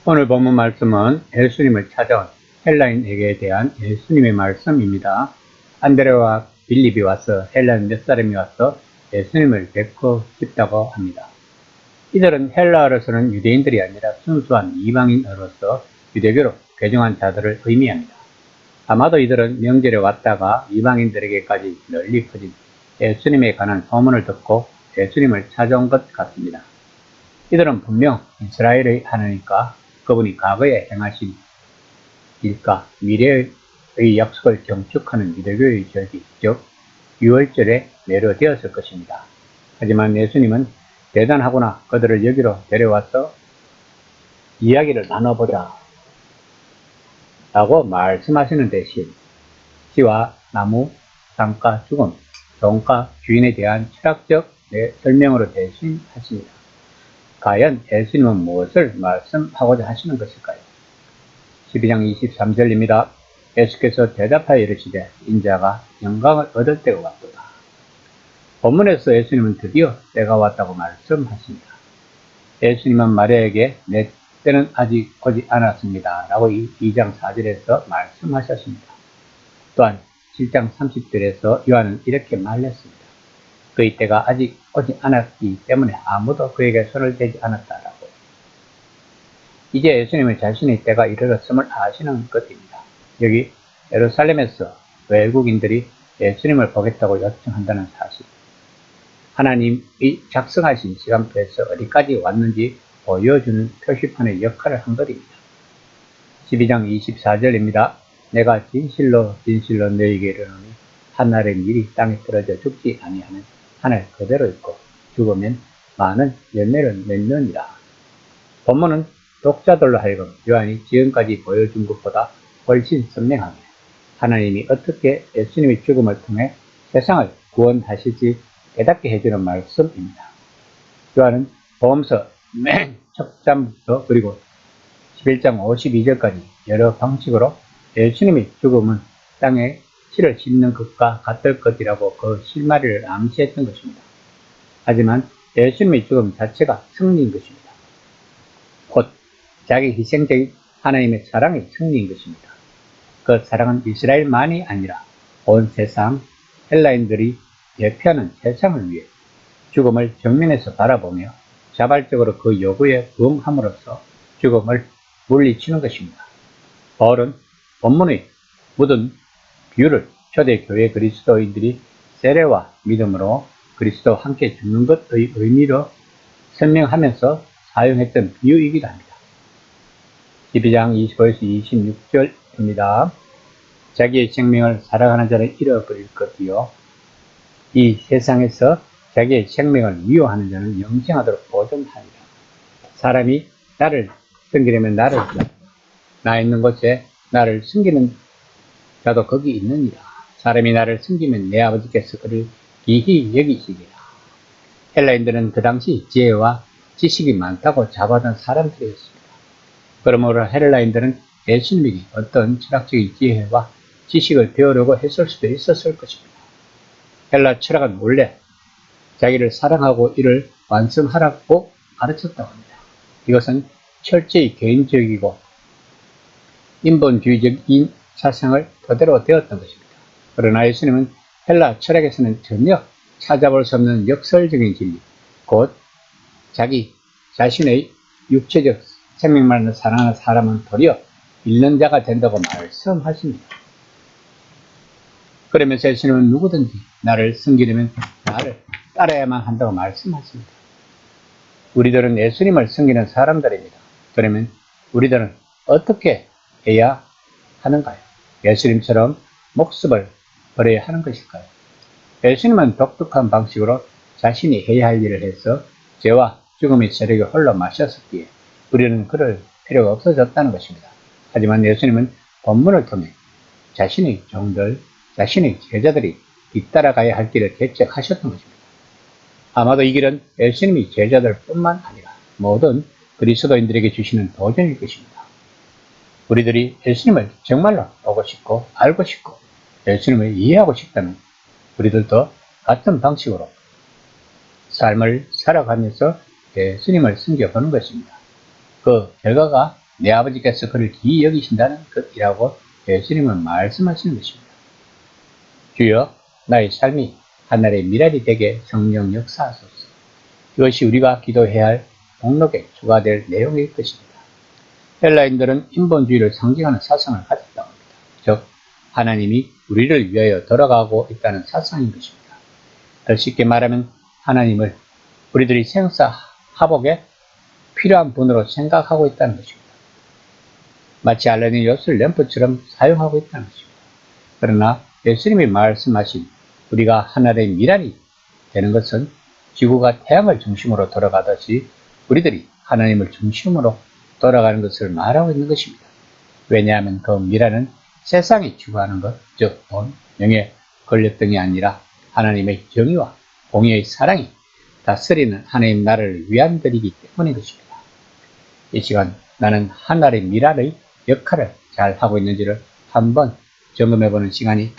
오늘 본문 말씀은 예수님을 찾아온 헬라인에게 대한 예수님의 말씀입니다. 안드레와 빌립이 와서 헬라인 몇 사람이 와서 예수님을 뵙고 싶다고 합니다. 이들은 헬라어로서는 유대인들이 아니라 순수한 이방인으로서 유대교로 개종한 자들을 의미합니다. 아마도 이들은 명절에 왔다가 이방인들에게까지 널리 퍼진 예수님에 관한 소문을 듣고 예수님을 찾아온 것 같습니다. 이들은 분명 이스라엘의 하나님과 그분이 과거에 행하신 일과 미래의 약속을 경축하는 유대교의 절기, 즉 유월절에 매료되었을 것입니다. 하지만 예수님은 대단하구나, 그들을 여기로 데려와서 이야기를 나눠보자 라고 말씀하시는 대신 씨와 나무, 땅과 죽음, 종과 주인에 대한 철학적 설명으로 대신 하십니다. 과연 예수님은 무엇을 말씀하고자 하시는 것일까요? 12장 23절입니다. 예수께서 대답하여 이르시되 인자가 영광을 얻을 때가 왔도다. 본문에서 예수님은 드디어 때가 왔다고 말씀하십니다. 예수님은 마리아에게 내 때는 아직 오지 않았습니다 라고 2장 4절에서 말씀하셨습니다. 또한 7장 30절에서 요한은 이렇게 말했습니다. 그의 때가 아직 오지 않았기 때문에 아무도 그에게 손을 대지 않았다라고. 이제 예수님은 자신의 때가 이르렀음을 아시는 것입니다. 여기 예루살렘에서 외국인들이 예수님을 보겠다고 요청한다는 사실, 하나님이 작성하신 시간표에서 어디까지 왔는지 보여주는 표시판의 역할을 한 것입니다. 12장 24절입니다. 내가 진실로 진실로 너희에게 이르노니 한날의 밀이 땅에 떨어져 죽지 아니하면 하늘 그대로 있고 죽으면 많은 열매를 맺느니라. 본문은 독자들로 하여금 요한이 지금까지 보여준 것보다 훨씬 선명하게 하나님이 어떻게 예수님의 죽음을 통해 세상을 구원하실지 깨닫게 해주는 말씀입니다. 요한은 복음서 맨 첫 장부터 그리고 11장 52절까지 여러 방식으로 예수님의 죽음은 땅에 씨를 씹는 것과 같을 것이라고 그 실마리를 암시했던 것입니다. 하지만 예수님의 죽음 자체가 승리인 것입니다. 곧 자기 희생적인 하나님의 사랑의 승리인 것입니다. 그 사랑은 이스라엘만이 아니라 온 세상 헬라인들이 대표하는 세상을 위해 죽음을 정면에서 바라보며 자발적으로 그 요구에 부응함으로써 죽음을 물리치는 것입니다. 바울은 본문의 묻은 비유를 초대교회 그리스도인들이 세례와 믿음으로 그리스도와 함께 죽는 것의 의미로 설명하면서 사용했던 비유이기도 합니다. 12장 25에서 26절입니다. 자기의 생명을 사랑하는 자는 잃어버릴 것이요 이 세상에서 자기의 생명을 미워하는 자는 영생하도록 보존하리라. 사람이 나를 섬기려면 나를 나 있는 곳에 나를 섬기는 자도 거기 있느니라. 사람이 나를 섬기면 내 아버지께서 그를 기히 여기시리라. 헬라인들은 그 당시 지혜와 지식이 많다고 잡아던 사람들이었습니다. 그러므로 헬라인들은 예수님에게 어떤 철학적인 지혜와 지식을 배우려고 했을 수도 있었을 것입니다. 헬라 철학은 원래 자기를 사랑하고 이를 완성하라고 가르쳤다고 합니다. 이것은 철저히 개인적이고 인본주의적인 사상을 그대로 되었던 것입니다. 그러나 예수님은 헬라 철학에서는 전혀 찾아볼 수 없는 역설적인 진리, 곧 자기 자신의 육체적 생명만을 사랑하는 사람은 도리어 잃는 자가 된다고 말씀하십니다. 그러면서 예수님은 누구든지 나를 섬기려면 나를 따라야만 한다고 말씀하십니다. 우리들은 예수님을 섬기는 사람들입니다. 그러면 우리들은 어떻게 해야 하는가요? 예수님처럼 목숨을 버려야 하는 것일까요? 예수님은 독특한 방식으로 자신이 해야 할 일을 해서 죄와 죽음의 세력에 홀로 마셨었기에 우리는 그럴 필요가 없어졌다는 것입니다. 하지만 예수님은 본문을 통해 자신의 종들, 자신의 제자들이 뒤따라가야 할 길을 개척하셨던 것입니다. 아마도 이 길은 예수님이 제자들 뿐만 아니라 모든 그리스도인들에게 주시는 도전일 것입니다. 우리들이 예수님을 정말로 보고 싶고 알고 싶고 예수님을 이해하고 싶다면 우리들도 같은 방식으로 삶을 살아가면서 예수님을 섬겨보는 것입니다. 그 결과가 내 아버지께서 그를 기이 여기신다는 것이라고 예수님은 말씀하시는 것입니다. 주여, 나의 삶이 하늘의 미랄이 되게 성령 역사하소서. 이것이 우리가 기도해야 할 목록의 주가 될 내용일 것입니다. 헬라인들은 인본주의를 상징하는 사상을 가졌다고 합니다. 즉, 하나님이 우리를 위하여 돌아가고 있다는 사상인 것입니다. 더 쉽게 말하면 하나님을 우리들이 생사화복에 필요한 분으로 생각하고 있다는 것입니다. 마치 알레니우스 램프처럼 사용하고 있다는 것입니다. 그러나 예수님이 말씀하신 우리가 하늘의 미랄이 되는 것은 지구가 태양을 중심으로 돌아가듯이 우리들이 하나님을 중심으로 돌아가는 것을 말하고 있는 것입니다. 왜냐하면 그 미랄은 세상이 추구하는 것, 즉 돈, 명예, 권력 등이 아니라 하나님의 정의와 공의의 사랑이 다스리는 하나님 나라를 위함들이기 때문인 것입니다. 이 시간 나는 하늘의 미랄의 역할을 잘 하고 있는지를 한번 점검해보는 시간이